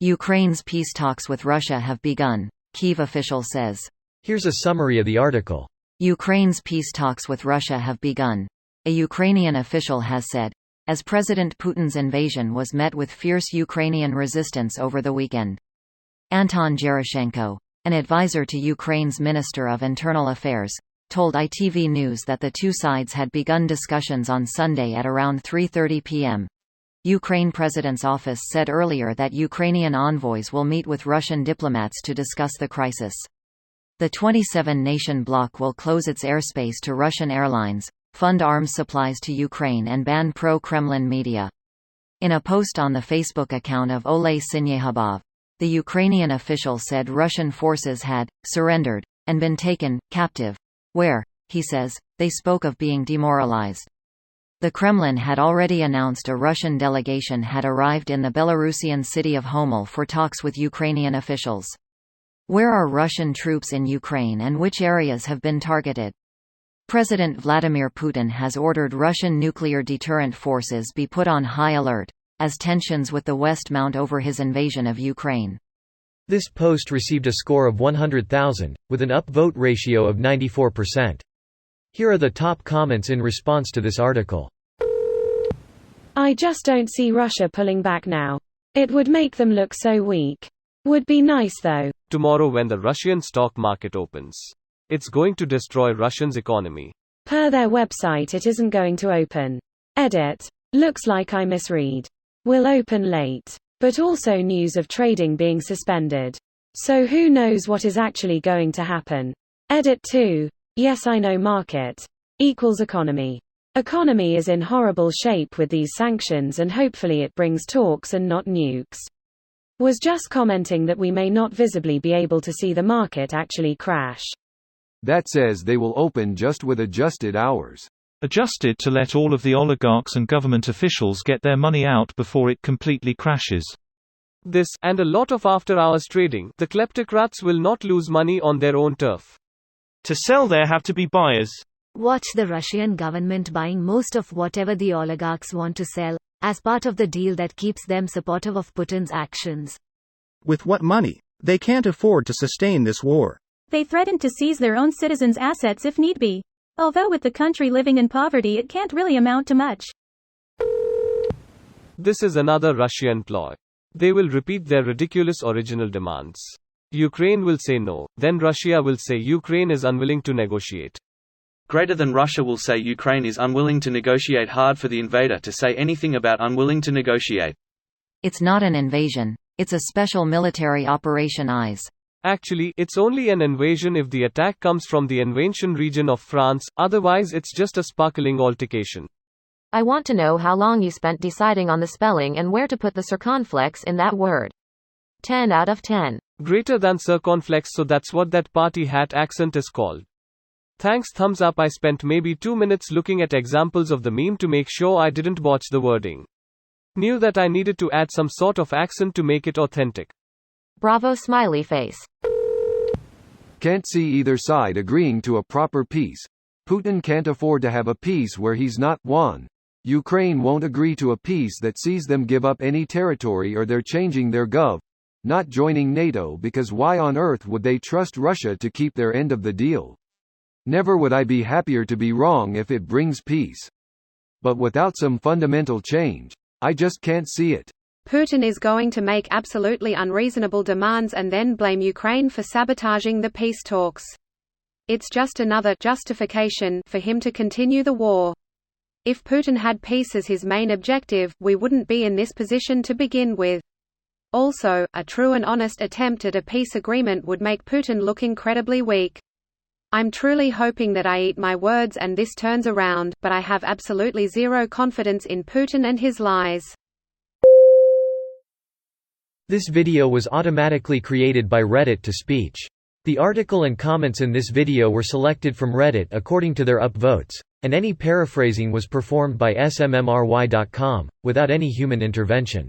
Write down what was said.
Ukraine's peace talks with Russia have begun, Kyiv official says. Here's a summary of the article. Ukraine's peace talks with Russia have begun. A Ukrainian official has said, as President Putin's invasion was met with fierce Ukrainian resistance over the weekend. Anton Gerashenko, an advisor to Ukraine's Minister of Internal Affairs, told ITV News that the two sides had begun discussions on Sunday at around 3:30 p.m. Ukraine President's office said earlier that Ukrainian envoys will meet with Russian diplomats to discuss the crisis. The 27-nation bloc will close its airspace to Russian airlines, fund arms supplies to Ukraine and ban pro-Kremlin media. In a post on the Facebook account of Oleh Syniehubov, the Ukrainian official said Russian forces had surrendered and been taken captive, where, he says, they spoke of being demoralized. The Kremlin had already announced a Russian delegation had arrived in the Belarusian city of Homel for talks with Ukrainian officials. Where are Russian troops in Ukraine and which areas have been targeted? President Vladimir Putin has ordered Russian nuclear deterrent forces be put on high alert, as tensions with the West mount over his invasion of Ukraine. This post received a score of 100,000, with an upvote ratio of 94%. Here are the top comments in response to this article. I just don't see Russia pulling back now. It would make them look so weak. Would be nice though. Tomorrow when the Russian stock market opens, it's going to destroy Russia's economy. Per their website it isn't going to open. Edit. Looks like I misread. Will open late. But also news of trading being suspended. So who knows what is actually going to happen. Edit 2. Yes I know market. Equals economy. Economy is in horrible shape with these sanctions and hopefully it brings talks and not nukes. Was just commenting that we may not visibly be able to see the market actually crash. That says they will open just with adjusted hours. Adjusted to let all of the oligarchs and government officials get their money out before it completely crashes. This, and a lot of after-hours trading, the kleptocrats will not lose money on their own turf. To sell there have to be buyers. Watch the Russian government buying most of whatever the oligarchs want to sell, as part of the deal that keeps them supportive of Putin's actions. With what money? They can't afford to sustain this war. They threaten to seize their own citizens' assets if need be. Although with the country living in poverty it can't really amount to much. This is another Russian ploy. They will repeat their ridiculous original demands. Ukraine will say no, then Russia will say Ukraine is unwilling to negotiate. Greater than Russia will say Ukraine is unwilling to negotiate. Hard for the invader to say anything about unwilling to negotiate. It's not an invasion, it's a special military operation eyes. Actually, it's only an invasion if the attack comes from the invasion region of France, otherwise it's just a sparkling altercation. I want to know how long you spent deciding on the spelling and where to put the circumflex in that word. 10 out of 10. Greater than circumflex, so that's what that party hat accent is called. Thanks, thumbs up. I spent maybe 2 minutes looking at examples of the meme to make sure I didn't botch the wording. Knew that I needed to add some sort of accent to make it authentic. Bravo smiley face. Can't see either side agreeing to a proper peace. Putin can't afford to have a peace where he's not won. Ukraine won't agree to a peace that sees them give up any territory or they're changing their gov. Not joining NATO because why on earth would they trust Russia to keep their end of the deal? Never would I be happier to be wrong if it brings peace. But without some fundamental change, I just can't see it. Putin is going to make absolutely unreasonable demands and then blame Ukraine for sabotaging the peace talks. It's just another justification for him to continue the war. If Putin had peace as his main objective, we wouldn't be in this position to begin with. Also, a true and honest attempt at a peace agreement would make Putin look incredibly weak. I'm truly hoping that I eat my words and this turns around, but I have absolutely zero confidence in Putin and his lies. This video was automatically created by Reddit to speech. The article and comments in this video were selected from Reddit according to their upvotes, and any paraphrasing was performed by smmry.com, without any human intervention.